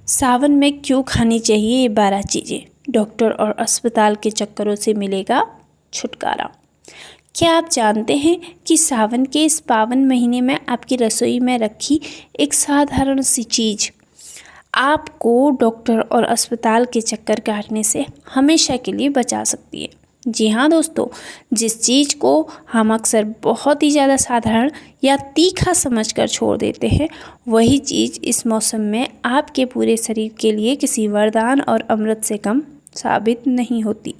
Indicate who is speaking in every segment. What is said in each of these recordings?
Speaker 1: सावन में क्यों खानी चाहिए ये 12 चीज़ें, डॉक्टर और अस्पताल के चक्करों से मिलेगा छुटकारा। क्या आप जानते हैं कि सावन के इस पावन महीने में आपकी रसोई में रखी एक साधारण सी चीज़ आपको डॉक्टर और अस्पताल के चक्कर काटने से हमेशा के लिए बचा सकती है। जी हाँ दोस्तों, जिस चीज़ को हम अक्सर बहुत ही ज़्यादा साधारण या तीखा समझकर छोड़ देते हैं, वही चीज़ इस मौसम में आपके पूरे शरीर के लिए किसी वरदान और अमृत से कम साबित नहीं होती।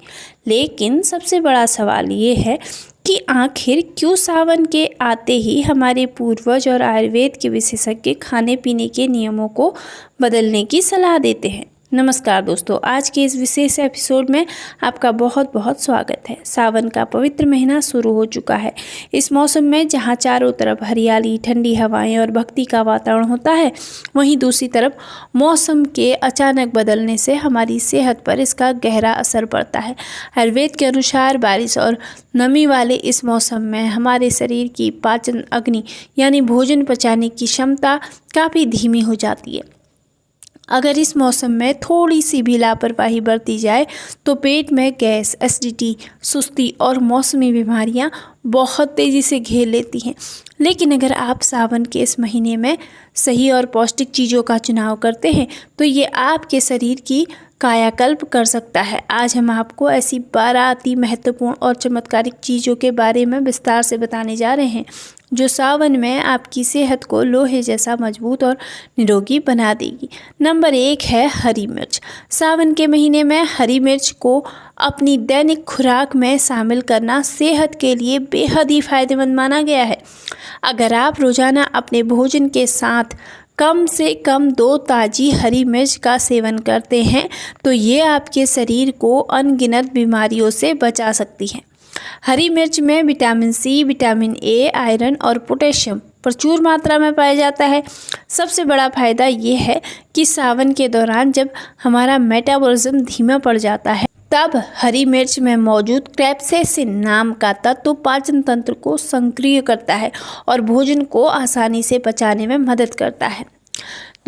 Speaker 1: लेकिन सबसे बड़ा सवाल ये है कि आखिर क्यों सावन के आते ही हमारे पूर्वज और आयुर्वेद के विशेषज्ञ खाने पीने के नियमों को बदलने की सलाह देते हैं। नमस्कार दोस्तों, आज के इस विशेष एपिसोड में आपका बहुत बहुत स्वागत है। सावन का पवित्र महीना शुरू हो चुका है। इस मौसम में जहां चारों तरफ हरियाली, ठंडी हवाएं और भक्ति का वातावरण होता है, वहीं दूसरी तरफ मौसम के अचानक बदलने से हमारी सेहत पर इसका गहरा असर पड़ता है। आयुर्वेद के अनुसार बारिश और नमी वाले इस मौसम में हमारे शरीर की पाचन अग्नि यानी भोजन पचाने की क्षमता काफ़ी धीमी हो जाती है। अगर इस मौसम में थोड़ी सी भी लापरवाही बरती जाए तो पेट में गैस, एसिडिटी, सुस्ती और मौसमी बीमारियां बहुत तेज़ी से घेर लेती हैं। लेकिन अगर आप सावन के इस महीने में सही और पौष्टिक चीज़ों का चुनाव करते हैं तो ये आपके शरीर की कायाकल्प कर सकता है। आज हम आपको ऐसी 12 अति महत्वपूर्ण और चमत्कारिक चीज़ों के बारे में विस्तार से बताने जा रहे हैं जो सावन में आपकी सेहत को लोहे जैसा मजबूत और निरोगी बना देगी। नंबर 1 है हरी मिर्च। सावन के महीने में हरी मिर्च को अपनी दैनिक खुराक में शामिल करना सेहत के लिए बेहद ही फायदेमंद माना गया है। अगर आप रोज़ाना अपने भोजन के साथ कम से कम 2 ताज़ी हरी मिर्च का सेवन करते हैं तो ये आपके शरीर को अनगिनत बीमारियों से बचा सकती है। हरी मिर्च में vitamin C, vitamin A, iron और पोटेशियम प्रचुर मात्रा में पाया जाता है। सबसे बड़ा फायदा ये है कि सावन के दौरान जब हमारा मेटाबॉलिज्म धीमा पड़ जाता है तब हरी मिर्च में मौजूद कैप्सेसिन नाम का तत्व पाचन तंत्र को सक्रिय करता है और भोजन को आसानी से पचाने में मदद करता है।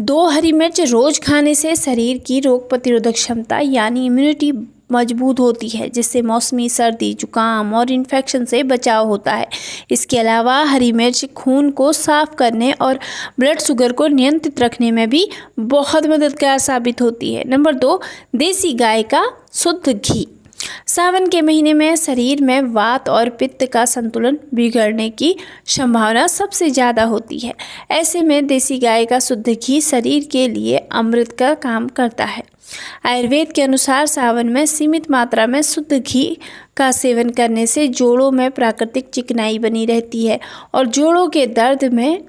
Speaker 1: 2 हरी मिर्च रोज खाने से शरीर की रोग प्रतिरोधक क्षमता यानी इम्यूनिटी मजबूत होती है, जिससे मौसमी सर्दी, जुकाम और इन्फेक्शन से बचाव होता है। इसके अलावा हरी मिर्च खून को साफ करने और ब्लड शुगर को नियंत्रित रखने में भी बहुत मददगार साबित होती है। नंबर 2, देसी गाय का शुद्ध घी। सावन के महीने में शरीर में वात और पित्त का संतुलन बिगड़ने की संभावना सबसे ज़्यादा होती है। ऐसे में देसी गाय का शुद्ध घी शरीर के लिए अमृत का काम करता है। आयुर्वेद के अनुसार सावन में सीमित मात्रा में शुद्ध घी का सेवन करने से जोड़ों में प्राकृतिक चिकनाई बनी रहती है और जोड़ों के दर्द में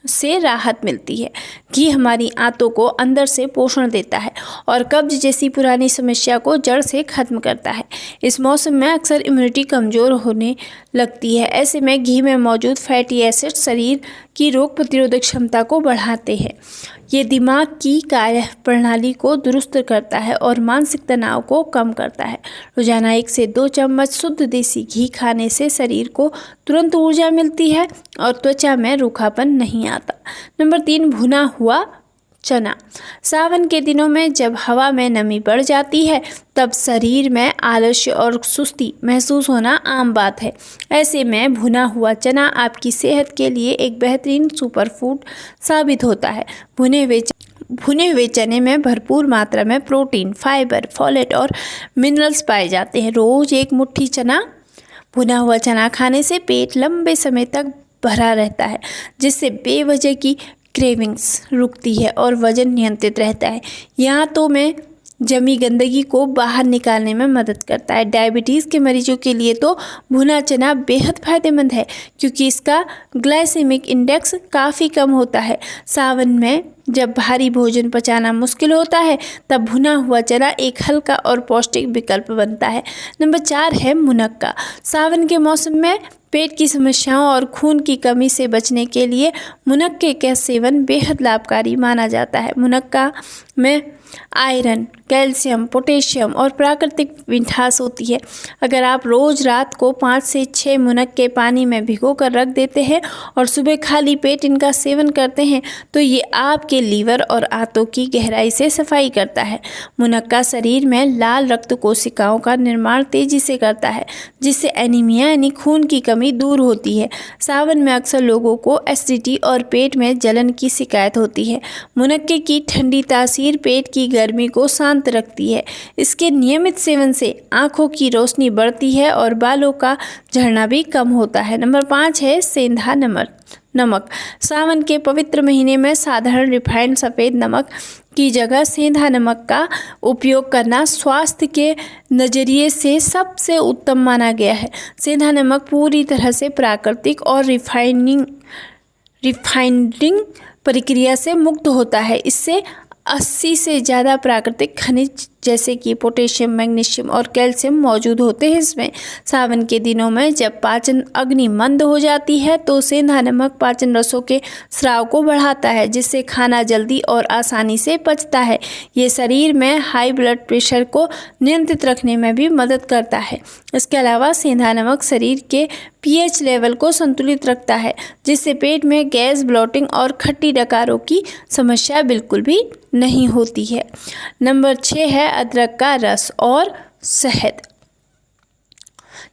Speaker 1: से राहत मिलती है। घी हमारी आंतों को अंदर से पोषण देता है और कब्ज जैसी पुरानी समस्या को जड़ से खत्म करता है। इस मौसम में अक्सर इम्यूनिटी कमज़ोर होने लगती है। ऐसे में घी में मौजूद फैटी एसिड शरीर की रोग प्रतिरोधक क्षमता को बढ़ाते हैं। ये दिमाग की कार्य प्रणाली को दुरुस्त करता है और मानसिक तनाव को कम करता है। रोजाना 1 से 2 चम्मच शुद्ध देसी घी खाने से शरीर को तुरंत ऊर्जा मिलती है और त्वचा में रूखापन नहीं आता। नंबर 3, भुना हुआ चना। सावन के दिनों में जब हवा में नमी बढ़ जाती है तब शरीर में आलस्य और सुस्ती महसूस होना आम बात है। ऐसे में भुना हुआ चना आपकी सेहत के लिए एक बेहतरीन सुपरफूड साबित होता है। भुने हुए चने में भरपूर मात्रा में प्रोटीन, फाइबर, फोलेट और मिनरल्स पाए जाते हैं। रोज़ 1 मुट्ठी भुना हुआ चना खाने से पेट लंबे समय तक भरा रहता है, जिससे बेवजह की क्रेविंग्स रुकती है और वजन नियंत्रित रहता है। यहाँ तो में जमी गंदगी को बाहर निकालने में मदद करता है। डायबिटीज़ के मरीजों के लिए तो भुना चना बेहद फायदेमंद है क्योंकि इसका ग्लाइसेमिक इंडेक्स काफ़ी कम होता है। सावन में जब भारी भोजन पचाना मुश्किल होता है तब भुना हुआ चना एक हल्का और पौष्टिक विकल्प बनता है। नंबर 4 है मुनक्का। सावन के मौसम में पेट की समस्याओं और खून की कमी से बचने के लिए मुनक्के का सेवन बेहद लाभकारी माना जाता है। मुनक्का में आयरन, कैल्शियम, पोटेशियम और प्राकृतिक मिठास होती है। अगर आप रोज़ रात को 5 से 6 मुनक्के पानी में भिगो कर रख देते हैं और सुबह खाली पेट इनका सेवन करते हैं तो ये आपके आपके लीवर और आंतों की गहराई से सफाई करता है। मुनक्का शरीर में लाल रक्त कोशिकाओं का निर्माण तेजी से करता है, जिससे एनीमिया यानी खून की कमी दूर होती है। सावन में अक्सर लोगों को एसिडिटी और पेट में जलन की शिकायत होती है। मुनक्के की ठंडी तासीर पेट की गर्मी को शांत रखती है। इसके नियमित सेवन से आंखों की रोशनी बढ़ती है और बालों का झड़ना भी कम होता है। नंबर 5 है सेंधा नमक। सावन के पवित्र महीने में साधारण रिफाइंड सफ़ेद नमक की जगह सेंधा नमक का उपयोग करना स्वास्थ्य के नज़रिए से सबसे उत्तम माना गया है। सेंधा नमक पूरी तरह से प्राकृतिक और रिफाइनिंग प्रक्रिया से मुक्त होता है। इससे 80 से ज़्यादा प्राकृतिक खनिज जैसे कि पोटेशियम, मैग्नीशियम और कैल्शियम मौजूद होते हैं इसमें। सावन के दिनों में जब पाचन अग्नि मंद हो जाती है तो सेंधा नमक पाचन रसों के स्राव को बढ़ाता है, जिससे खाना जल्दी और आसानी से पचता है। ये शरीर में हाई ब्लड प्रेशर को नियंत्रित रखने में भी मदद करता है। इसके अलावा सेंधा नमक शरीर के pH लेवल को संतुलित रखता है, जिससे पेट में गैस, ब्लोटिंग और खट्टी डकारों की समस्या बिल्कुल भी नहीं होती है। नंबर 6 है अदरक का रस और शहद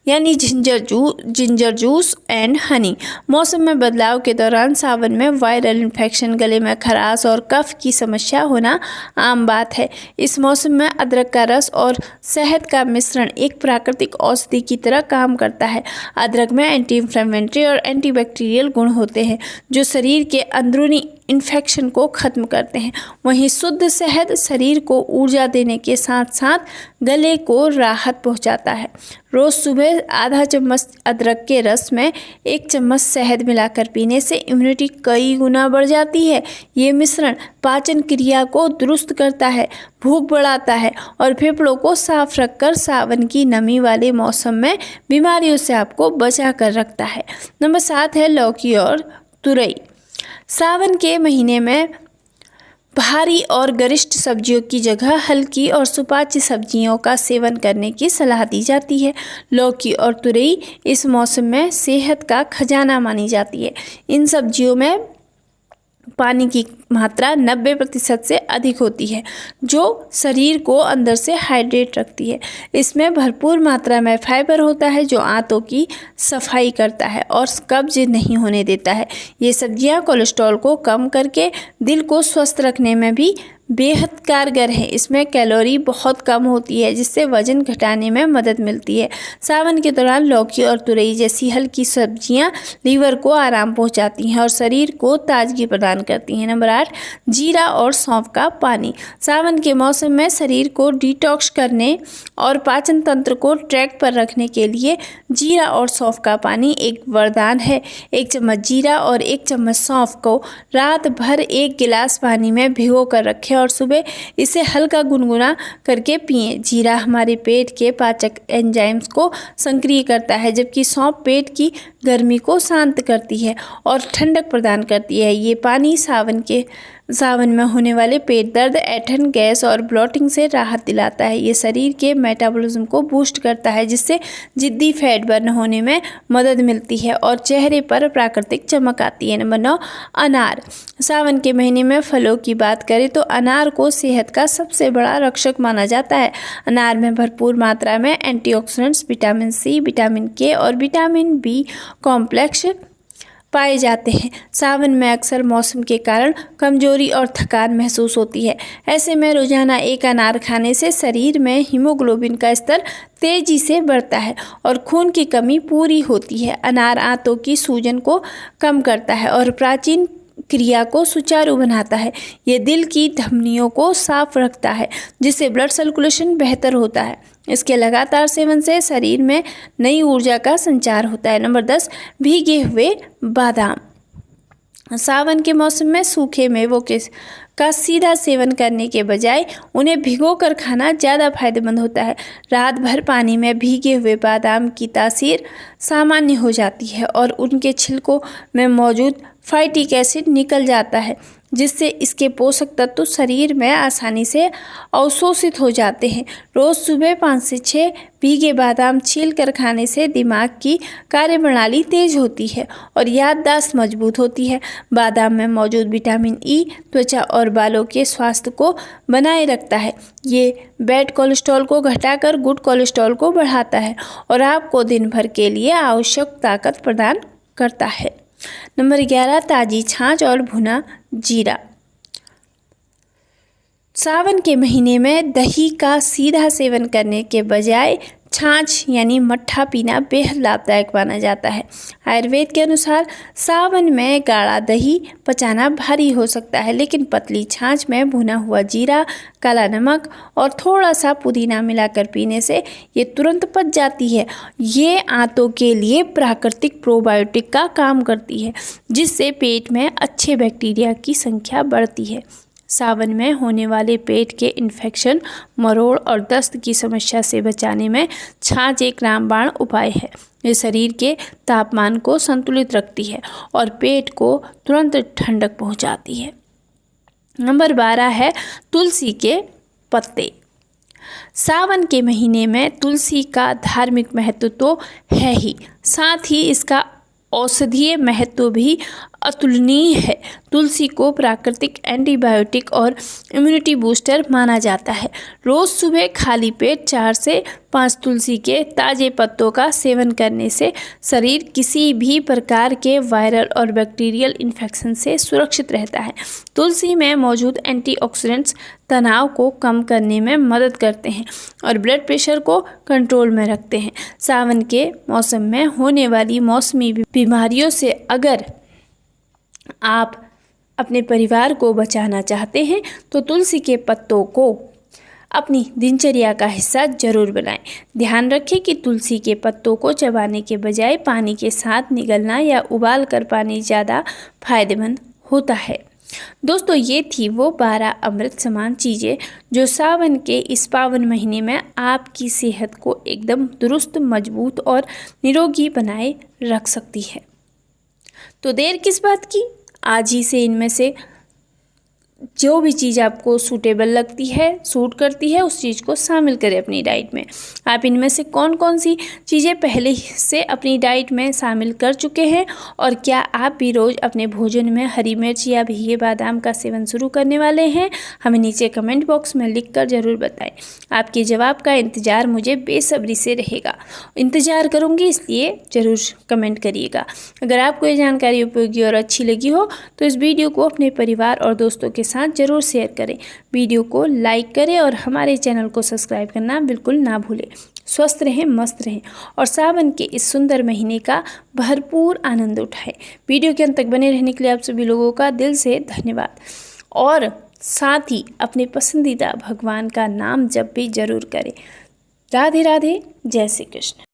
Speaker 1: यानी जिंजर जूस एंड हनी। मौसम में बदलाव के दौरान सावन में वायरल इन्फेक्शन, गले में खराश और कफ की समस्या होना आम बात है। इस मौसम में अदरक का रस और शहद का मिश्रण एक प्राकृतिक औषधि की तरह काम करता है। अदरक में एंटी इन्फ्लेमेटरी और एंटीबैक्टीरियल गुण होते हैं, जो शरीर के अंदरूनी इन्फेक्शन को खत्म करते हैं। वहीं शुद्ध शहद शरीर को ऊर्जा देने के साथ साथ गले को राहत पहुंचाता है। रोज़ सुबह आधा चम्मच अदरक के रस में 1 चम्मच शहद मिलाकर पीने से इम्यूनिटी कई गुना बढ़ जाती है। ये मिश्रण पाचन क्रिया को दुरुस्त करता है, भूख बढ़ाता है और फेफड़ों को साफ रखकर सावन की नमी वाले मौसम में बीमारियों से आपको बचा कर रखता है। नंबर 7 है लौकी और तुरई। सावन के महीने में भारी और गरिष्ठ सब्जियों की जगह हल्की और सुपाच्य सब्जियों का सेवन करने की सलाह दी जाती है। लौकी और तुरई इस मौसम में सेहत का खजाना मानी जाती है। इन सब्जियों में पानी की मात्रा 90% से अधिक होती है, जो शरीर को अंदर से हाइड्रेट रखती है। इसमें भरपूर मात्रा में फाइबर होता है, जो आंतों की सफाई करता है और कब्ज नहीं होने देता है। ये सब्जियां कोलेस्ट्रॉल को कम करके दिल को स्वस्थ रखने में भी बेहद कारगर है। इसमें कैलोरी बहुत कम होती है, जिससे वजन घटाने में मदद मिलती है। सावन के दौरान लौकी और तुरई जैसी हल्की सब्जियां लीवर को आराम पहुंचाती हैं और शरीर को ताजगी प्रदान करती हैं। नंबर 8 जीरा और सौंफ का पानी। सावन के मौसम में शरीर को डिटॉक्स करने और पाचन तंत्र को ट्रैक पर रखने के लिए जीरा और सौंफ का पानी एक वरदान है। 1 चम्मच जीरा और 1 चम्मच सौंफ को रात भर 1 गिलास पानी में भिगो कर रखें और सुबह इसे हल्का गुनगुना करके पिएं। जीरा हमारे पेट के पाचक एंजाइम्स को सक्रिय करता है, जबकि सौंफ पेट की गर्मी को शांत करती है और ठंडक प्रदान करती है। ये पानी सावन में होने वाले पेट दर्द, ऐंठन, गैस और ब्लोटिंग से राहत दिलाता है। ये शरीर के मेटाबॉलिज्म को बूस्ट करता है, जिससे जिद्दी फैट बर्न होने में मदद मिलती है और चेहरे पर प्राकृतिक चमक आती है। नंबर 9 अनार। सावन के महीने में फलों की बात करें तो अनार को सेहत का सबसे बड़ा रक्षक माना जाता है। अनार में भरपूर मात्रा में एंटीऑक्सीडेंट्स, विटामिन सी, विटामिन के और विटामिन बी कॉम्प्लेक्स पाए जाते हैं। सावन में अक्सर मौसम के कारण कमजोरी और थकान महसूस होती है। ऐसे में रोजाना 1 अनार खाने से शरीर में हीमोग्लोबिन का स्तर तेजी से बढ़ता है और खून की कमी पूरी होती है। अनार आंतों की सूजन को कम करता है और प्राचीन क्रिया को सुचारू बनाता है। ये दिल की धमनियों को साफ रखता है, जिससे ब्लड सर्कुलेशन बेहतर होता है। इसके लगातार सेवन से शरीर में नई ऊर्जा का संचार होता है। नंबर 10 भीगे हुए बादाम। सावन के मौसम में सूखे मेवों का सीधा सेवन करने के बजाय उन्हें भिगोकर खाना ज़्यादा फायदेमंद होता है। रात भर पानी में भीगे हुए बादाम की तासीर सामान्य हो जाती है और उनके छिलकों में मौजूद फाइटिक एसिड निकल जाता है। जिससे इसके पोषक तत्व शरीर में आसानी से अवशोषित हो जाते हैं। रोज़ सुबह 5 से 6 भीगे बादाम छील कर खाने से दिमाग की कार्यप्रणाली तेज होती है और याददाश्त मजबूत होती है। बादाम में मौजूद विटामिन ई त्वचा और बालों के स्वास्थ्य को बनाए रखता है। ये बैड कोलेस्ट्रॉल को घटाकर गुड कोलेस्ट्रॉल को बढ़ाता है और आपको दिन भर के लिए आवश्यक ताकत प्रदान करता है। नंबर 11, ताज़ी छाछ और भुना जीरा। सावन के महीने में दही का सीधा सेवन करने के बजाय छाछ यानी मट्ठा पीना बेहद लाभदायक माना जाता है। आयुर्वेद के अनुसार सावन में गाढ़ा दही पचाना भारी हो सकता है, लेकिन पतली छाछ में भुना हुआ जीरा, काला नमक और थोड़ा सा पुदीना मिलाकर पीने से ये तुरंत पच जाती है। ये आंतों के लिए प्राकृतिक प्रोबायोटिक का काम करती है, जिससे पेट में अच्छे बैक्टीरिया की संख्या बढ़ती है। सावन में होने वाले पेट के इन्फेक्शन, मरोड़ और दस्त की समस्या से बचाने में छाछ एक रामबाण उपाय है। ये शरीर के तापमान को संतुलित रखती है और पेट को तुरंत ठंडक पहुंचाती है। नंबर 12 है तुलसी के पत्ते। सावन के महीने में तुलसी का धार्मिक महत्व तो है ही, साथ ही इसका औषधीय महत्व भी अतुलनीय है। तुलसी को प्राकृतिक एंटीबायोटिक और इम्यूनिटी बूस्टर माना जाता है। रोज़ सुबह खाली पेट 4 से 5 तुलसी के ताज़े पत्तों का सेवन करने से शरीर किसी भी प्रकार के वायरल और बैक्टीरियल इन्फेक्शन से सुरक्षित रहता है। तुलसी में मौजूद एंटीऑक्सीडेंट्स तनाव को कम करने में मदद करते हैं और ब्लड प्रेशर को कंट्रोल में रखते हैं। सावन के मौसम में होने वाली मौसमी बीमारियों से अगर आप अपने परिवार को बचाना चाहते हैं तो तुलसी के पत्तों को अपनी दिनचर्या का हिस्सा जरूर बनाएं। ध्यान रखें कि तुलसी के पत्तों को चबाने के बजाय पानी के साथ निगलना या उबाल कर पानी ज़्यादा फायदेमंद होता है। दोस्तों, ये थी वो 12 अमृत समान चीज़ें जो सावन के इस पावन महीने में आपकी सेहत को एकदम दुरुस्त, मजबूत और निरोगी बनाए रख सकती है। तो देर किस बात की, आज ही से इनमें से जो भी चीज़ आपको सूटेबल लगती है, सूट करती है, उस चीज़ को शामिल करें अपनी डाइट में। आप इनमें से कौन कौन सी चीज़ें पहले से अपनी डाइट में शामिल कर चुके हैं और क्या आप भी रोज़ अपने भोजन में हरी मिर्च या भीगे बादाम का सेवन शुरू करने वाले हैं, हमें नीचे कमेंट बॉक्स में लिख कर ज़रूर बताएं। आपके जवाब का इंतज़ार मुझे बेसब्री से रहेगा, इंतज़ार करूँगी, इसलिए ज़रूर कमेंट करिएगा। अगर आपको ये जानकारी उपयोगी और अच्छी लगी हो तो इस वीडियो को अपने परिवार और दोस्तों के साथ जरूर शेयर करें। वीडियो को लाइक करें और हमारे चैनल को सब्सक्राइब करना बिल्कुल ना भूलें। स्वस्थ रहें, मस्त रहें और सावन के इस सुंदर महीने का भरपूर आनंद उठाएं। वीडियो के अंत तक बने रहने के लिए आप सभी लोगों का दिल से धन्यवाद और साथ ही अपने पसंदीदा भगवान का नाम जप भी जरूर करें। राधे राधे, जय श्री कृष्ण।